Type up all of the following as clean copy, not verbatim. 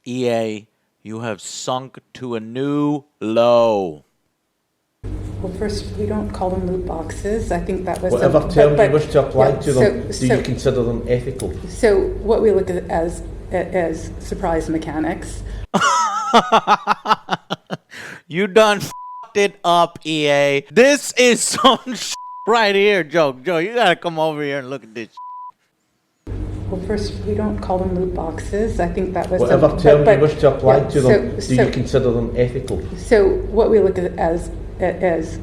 EA, you have sunk to a new low. Well, first, we don't call them loot boxes. I think that was whatever term you wish to apply to them. Do you consider them ethical? So what we look at as surprise mechanics. You done f***ed it up, EA. This is some shit right here, Joe. Joe, you gotta come over here and look at this shit. Well, first, we don't call them loot boxes. I think that was whatever term you wish to apply to them. Do you consider them ethical? So what we look at as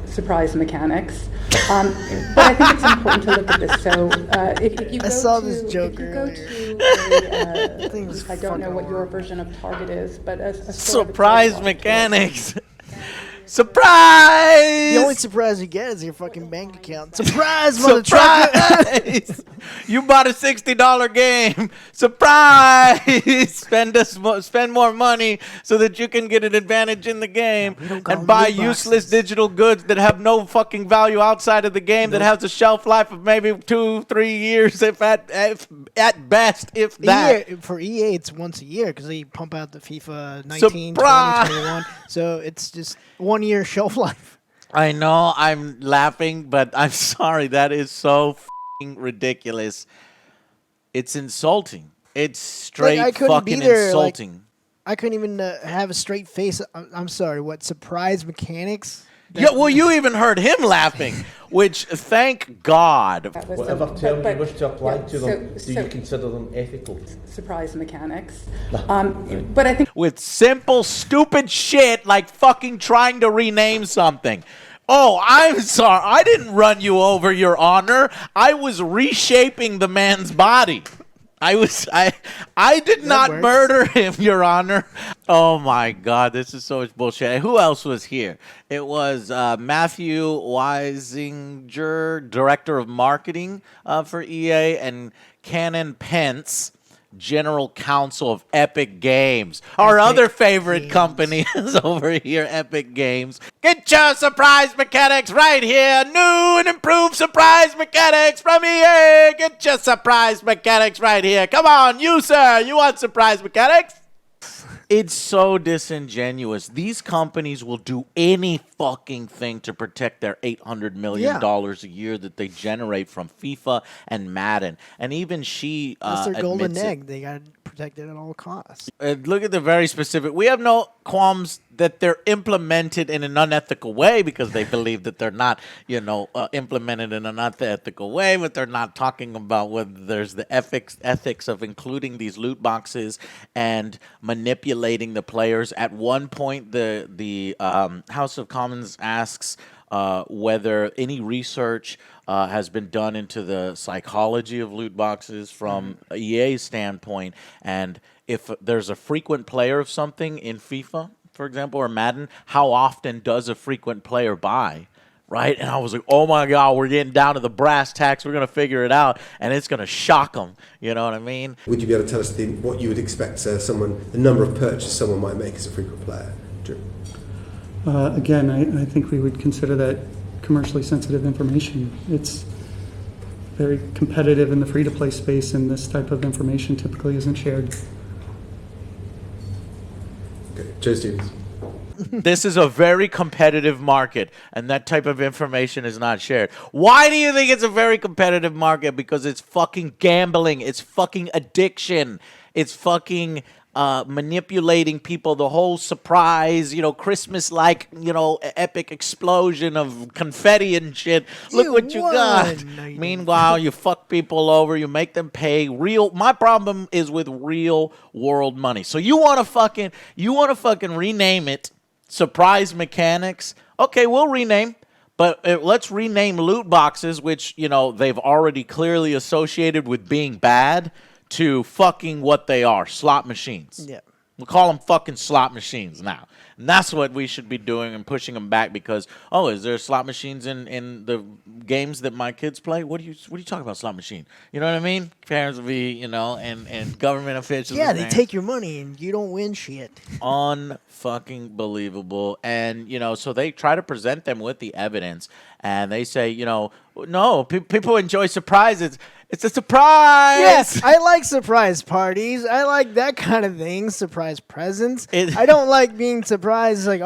surprise mechanics. But I think it's important to look at this. So if you go I saw to, this joke if you go earlier. to I don't know what your version of Target is, but a surprise mechanics. Surprise! The only surprise you get is your fucking bank account. Surprise, mother trucker! Surprise! You bought a $60 game. Surprise! Spend more money so that you can get an advantage in the game and buy useless digital goods that have no fucking value outside of the game that has a shelf life of maybe 2-3 years, if at best, if that. For EA, it's once a year because they pump out the FIFA 19, Surprise! 20, 21. So it's just 1 year shelf life. I know I'm laughing, but I'm sorry. That is so f***ing ridiculous. It's insulting. It's straight fucking insulting. I couldn't even have a straight face. I'm sorry. What, surprise mechanics? Yeah, well, you even heard him laughing, which, thank God. Whatever term you wish to apply to them, do you consider them ethical? Surprise mechanics. But I think with simple, stupid shit like fucking trying to rename something. Oh, I'm sorry. I didn't run you over, Your Honor. I was reshaping the man's body. I did not murder him, Your Honor. Oh my God, this is so much bullshit. Who else was here? It was Matthew Weisinger, Director of Marketing for EA, and Cannon Pence, General Counsel of Epic Games. Our other favorite company is over here, Epic Games. Get your surprise mechanics right here. New and improved surprise mechanics from EA. Get your surprise mechanics right here. Come on, you, sir. You want surprise mechanics? It's so disingenuous. These companies will do any fucking thing to protect their $800 million a year that they generate from FIFA and Madden. And even she That's their golden admits egg. They got to protect it at all costs. Look at the very specific. We have no qualms that they're implemented in an unethical way because they believe that they're not, implemented in an unethical way, but they're not talking about whether there's the ethics of including these loot boxes and manipulating the players. At one point, the House of Commons asks whether any research has been done into the psychology of loot boxes from EA's standpoint, and if there's a frequent player of something in FIFA, for example, or Madden, how often does a frequent player buy? Right? And I was like, oh my God, we're getting down to the brass tacks. We're going to figure it out, and it's going to shock them. You know what I mean? Would you be able to tell us what you would expect the number of purchases someone might make as a frequent player? Drew? Again, I think we would consider that commercially sensitive information. It's very competitive in the free-to-play space, and this type of information typically isn't shared. Okay, Joe Stevens. This is a very competitive market, and that type of information is not shared. Why do you think it's a very competitive market? Because it's fucking gambling. It's fucking addiction. It's fucking manipulating people. The whole surprise, Christmas-like, epic explosion of confetti and shit. Look what you got. Meanwhile, you fuck people over. You make them pay my problem is with real world money. So you want to fucking rename it Surprise Mechanics. Okay, we'll rename. But let's rename loot boxes, which, they've already clearly associated with being bad, to fucking what they are, slot machines. Yeah. We'll call them fucking slot machines now. And that's what we should be doing and pushing them back because, is there slot machines in the games that my kids play? What are you talking about, slot machine? You know what I mean? Parents will be, and government officials. Yeah, they take your money and you don't win shit. Unfucking believable. And, so they try to present them with the evidence and they say, no, people enjoy surprises. It's a surprise. Yes, I like surprise parties. I like that kind of thing, surprise presents. I don't like being surprised. Like,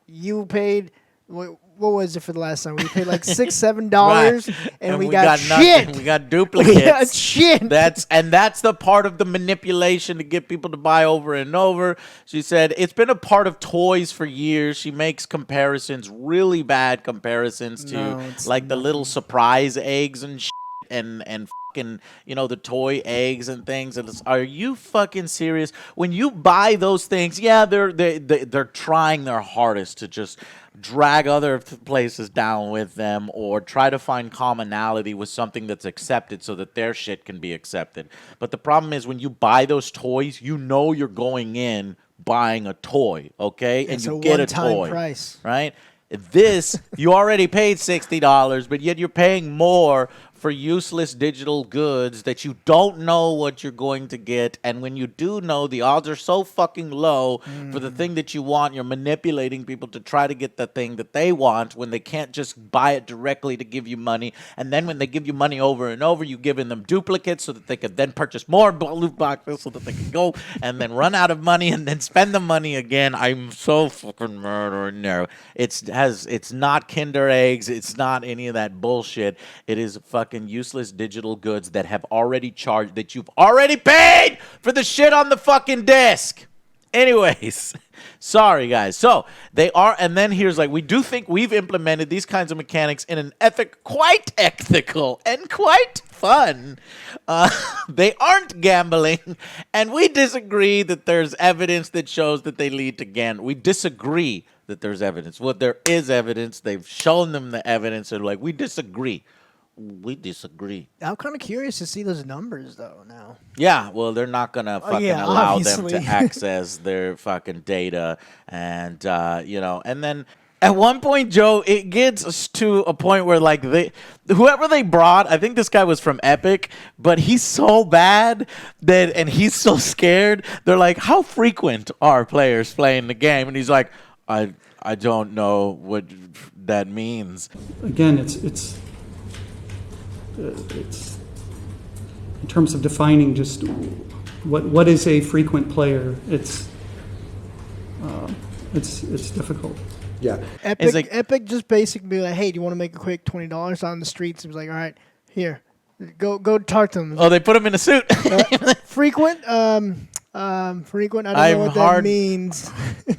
you paid, what was it for the last time? We paid like $6, $7, right. and we got nothing. shit. We got duplicates. We got shit. That's the part of the manipulation to get people to buy over and over. She said it's been a part of toys for years. She makes comparisons, really bad comparisons to the little surprise eggs and shit and fucking, the toy eggs and things. And are you fucking serious? When you buy those things, they're trying their hardest to just drag other places down with them or try to find commonality with something that's accepted so that their shit can be accepted. But the problem is when you buy those toys, you're going in buying a toy, okay? And you get a toy. Price. Right? This, you already paid $60, but yet you're paying more for useless digital goods that you don't know what you're going to get. And when you do know, the odds are so fucking low for the thing that you want. You're manipulating people to try to get the thing that they want when they can't just buy it directly to give you money. And then when they give you money over and over, you're giving them duplicates so that they could then purchase more loot boxes so that they can go and then run out of money and then spend the money again. I'm so fucking mad right now. It's not Kinder eggs. It's not any of that bullshit. It is fucking useless digital goods that have already charged, that you've already paid for the shit on the fucking disc. Anyways, sorry guys. So they are, and then here's we do think we've implemented these kinds of mechanics in an quite ethical and quite fun. They aren't gambling, and we disagree that there's evidence that shows that they lead to gambling. We disagree that there's evidence. Well, there is evidence. They've shown them the evidence. They're we disagree. We disagree. I'm kind of curious to see those numbers, though, now. Yeah, well, they're not going to fucking allow them to obviously. access their fucking data. And, and then at one point, Joe, it gets to a point where, whoever they brought, I think this guy was from Epic, but he's so bad and he's so scared. They're like, how frequent are players playing the game? And he's like, I don't know what that means. Again, it's in terms of defining just what is a frequent player. It's difficult. Yeah. Epic just basically hey, do you want to make a quick $20 on the streets? It was like, all right, here, go talk to them. Oh, they put him in a suit. Frequent. Frequent. I don't know what that means.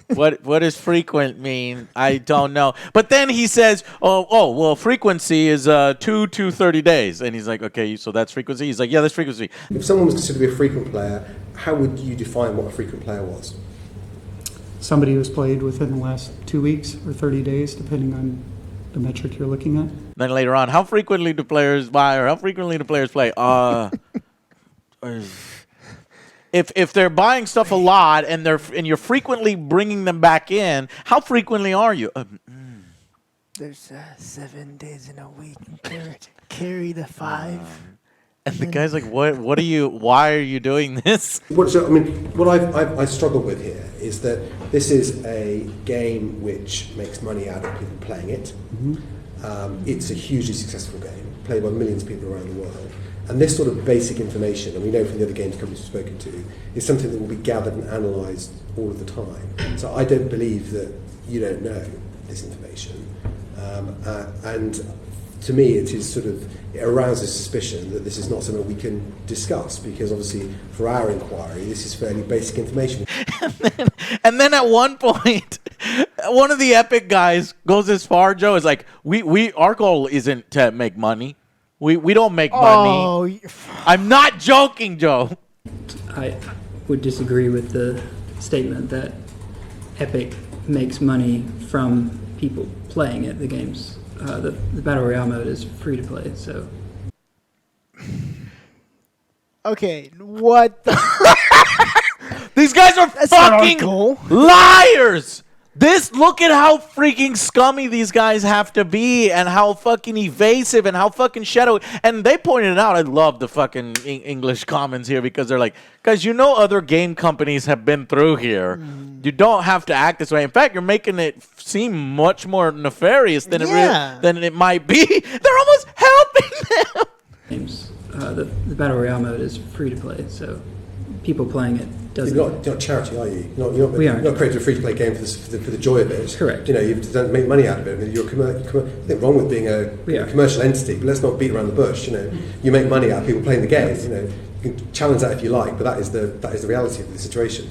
What does frequent mean? I don't know. But then he says, well, frequency is 2 to 30 days. And he's like, okay, so that's frequency? He's like, yeah, that's frequency. If someone was considered to be a frequent player, how would you define what a frequent player was? Somebody who's played within the last 2 weeks or 30 days, depending on the metric you're looking at. Then later on, how frequently do players buy or how frequently do players play? If they're buying stuff a lot and you're frequently bringing them back in, how frequently are you? There's 7 days in a week. Carry the 5. And the guy's like, "What are you? Why are you doing this?" What I struggle with here is that this is a game which makes money out of people playing it. Mm-hmm. It's a hugely successful game, played by millions of people around the world. And this sort of basic information, and we know from the other games companies we've spoken to, is something that will be gathered and analysed all of the time. So I don't believe that you don't know this information. And to me, it arouses suspicion that this is not something we can discuss, because obviously for our inquiry, this is fairly basic information. And then at one point, one of the Epic guys goes as far, Joe, is like, our goal isn't to make money. We don't make money. I'm not joking, Joe. I would disagree with the statement that Epic makes money from people playing it. The game's the Battle Royale mode is free to play, so. Okay, what the? These guys are fucking liars. Look at how freaking scummy these guys have to be and how fucking evasive and how fucking shadowy. And they pointed it out. I love the fucking English comments here because they're like, guys, other game companies have been through here. You don't have to act this way. In fact, you're making it seem much more nefarious than it might be. They're almost helping them. Games. The Battle Royale mode is free to play, so people playing it doesn't. You're not charity, are you? You're not creating a free-to-play game for the joy of it. Correct. You don't make money out of it. I mean, you're nothing wrong with being a commercial entity, but let's not beat around the bush. You make money out of people playing the game. You can challenge that if you like, but that is the reality of the situation.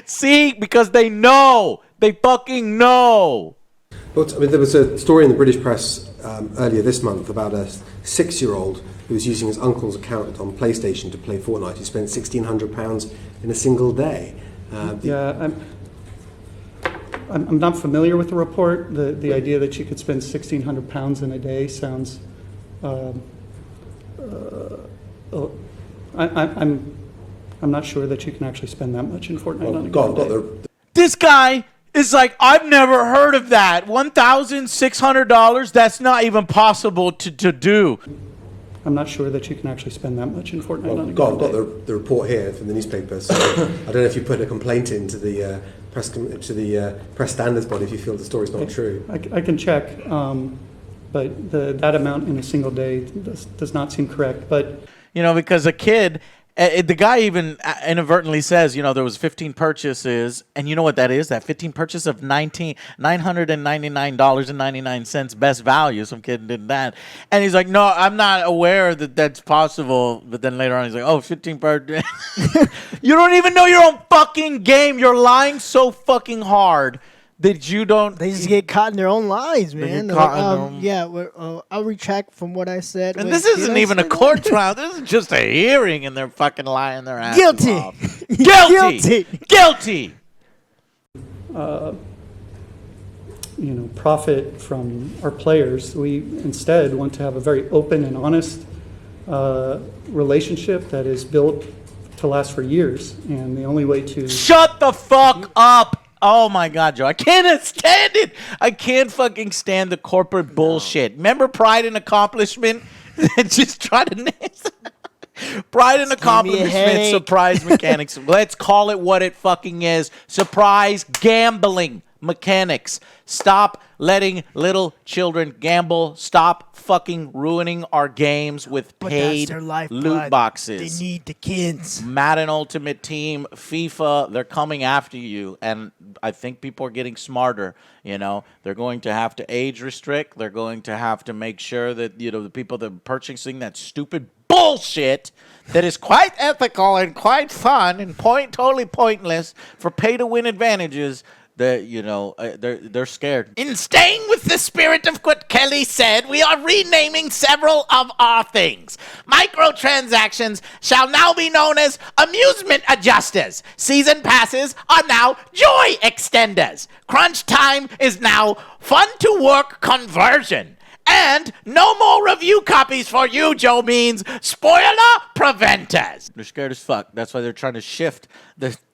See, because they know. They fucking know. But I mean, there was a story in the British press earlier this month about a 6-year-old who was using his uncle's account on PlayStation to play Fortnite. He spent £1,600 in a single day. I'm not familiar with the report. The idea that you could spend £1,600 in a day sounds. I'm not sure that you can actually spend that much in Fortnite on a given day. This guy is like, I've never heard of that. $1,600? That's not even possible to do. I'm not sure that you can actually spend that much in Fortnite on a given day. I've got the report here from the newspaper. So I don't know if you put a complaint into the press standards body if you feel the story's not true. I can check, but that amount in a single day does not seem correct. But because a kid. The guy even inadvertently says, there was 15 purchases, and you know what that is? That 15 purchase of $999.99 best value. Some kid did that. And he's like, no, I'm not aware that that's possible. But then later on, he's like, 15 purchase. You don't even know your own fucking game. You're lying so fucking hard that you don't. They just get caught in their own lies, man. I'll retract from what I said. And this isn't even a court trial. This is just a hearing, and they're fucking lying their ass Guilty. off. Guilty. Guilty. Profit from our players. We instead want to have a very open and honest relationship that is built to last for years. And the only way to shut the fuck up. Oh my God, Joe. I can't stand it. I can't fucking stand the corporate bullshit. Remember Pride and Accomplishment? Just try to Pride and Accomplishment, surprise mechanics. Let's call it what it fucking is. Surprise gambling mechanics. Stop letting little children gamble. Stop fucking ruining our games with paid loot boxes. They need the kids. Madden Ultimate Team, FIFA, they're coming after you. And I think people are getting smarter. They're going to have to age restrict. They're going to have to make sure that, the people that are purchasing that stupid bullshit that is quite ethical and quite fun and totally pointless for pay-to-win advantages, they're scared. In staying with the spirit of what Kelly said, we are renaming several of our things. Microtransactions shall now be known as amusement adjusters. Season passes are now joy extenders. Crunch time is now fun to work conversion. And no more review copies for you, Joe means spoiler preventers. They're scared as fuck. That's why they're trying to shift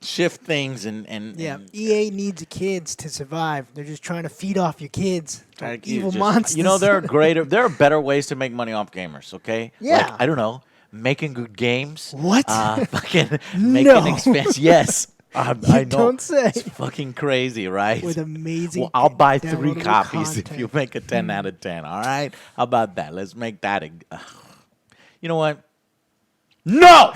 things and EA needs the kids to survive. They're just trying to feed off your kids. Evil monsters. There are better ways to make money off gamers, okay? Yeah. Like, I don't know, making good games. What? Fucking making expense. Yes. I know. Don't say. It's fucking crazy, right? With amazing. Well, I'll buy 3 copies content. if you make a 10 out of 10. All right? How about that? Let's make that you know what? No!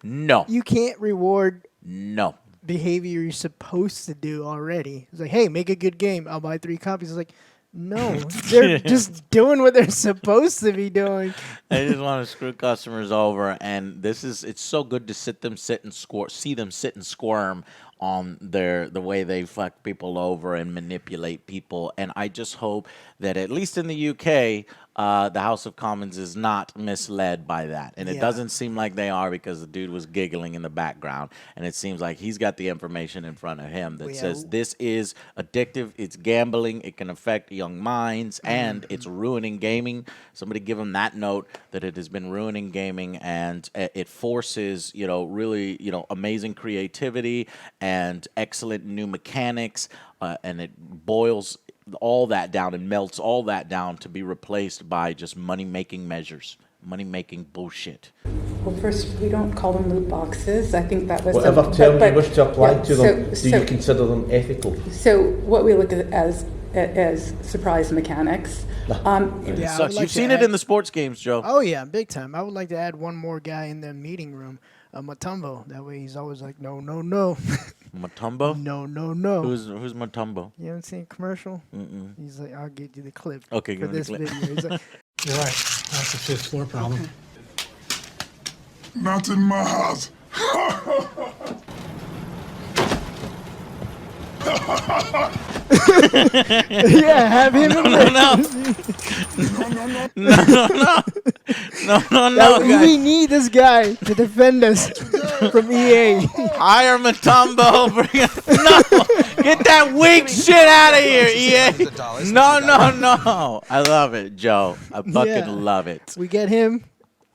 No. You can't reward No. behavior you're supposed to do already. It's like, hey, make a good game. I'll buy 3 copies. It's like, no, they're just doing what they're supposed to be doing. I just want to screw customers over, and it's so good to see them sit and squirm on the way they fuck people over and manipulate people. And I just hope that at least in the UK, the House of Commons is not misled by that. And it doesn't seem like they are, because the dude was giggling in the background. And it seems like he's got the information in front of him that says this is addictive, it's gambling, it can affect young minds, and it's ruining gaming. Somebody give him that note that it has been ruining gaming, and it forces, really, amazing creativity and excellent new mechanics, and it boils all that down and melts all that down to be replaced by just money-making measures, money-making bullshit. Well, first, we don't call them loot boxes. I think that was Whatever term you wish to apply yeah, to them, do you consider them ethical? So what we look at as surprise mechanics. It sucks. You've seen it in the sports games, Joe. Oh yeah, big time. I would like to add one more guy in the meeting room, Matumbo. That way he's always like, no, no, no. Matumbo? No, no, no. Who's Matumbo? You haven't seen a commercial? Mm-mm. He's like, I'll get you the clip. Okay, for this video. He's like, You're right. That's a fifth floor problem. Not in my house. yeah, have him in there. No, we need this guy to defend us from EA. Hire Matumbo. Get that weak shit out of here, EA. No. I love it, Joe. I fucking love it. We get him,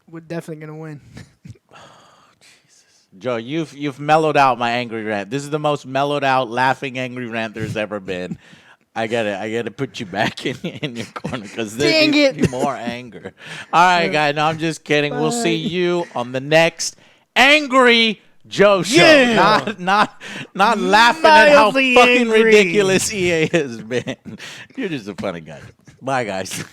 we're definitely gonna win. Joe, you've mellowed out my angry rant. This is the most mellowed out, laughing angry rant there's ever been. I gotta put you back in your corner because there's be more anger. All right, guys. No, I'm just kidding. Bye. We'll see you on the next Angry Joe show. Yeah. Not laughing at how fucking ridiculous EA has been. You're just a funny guy. Bye, guys.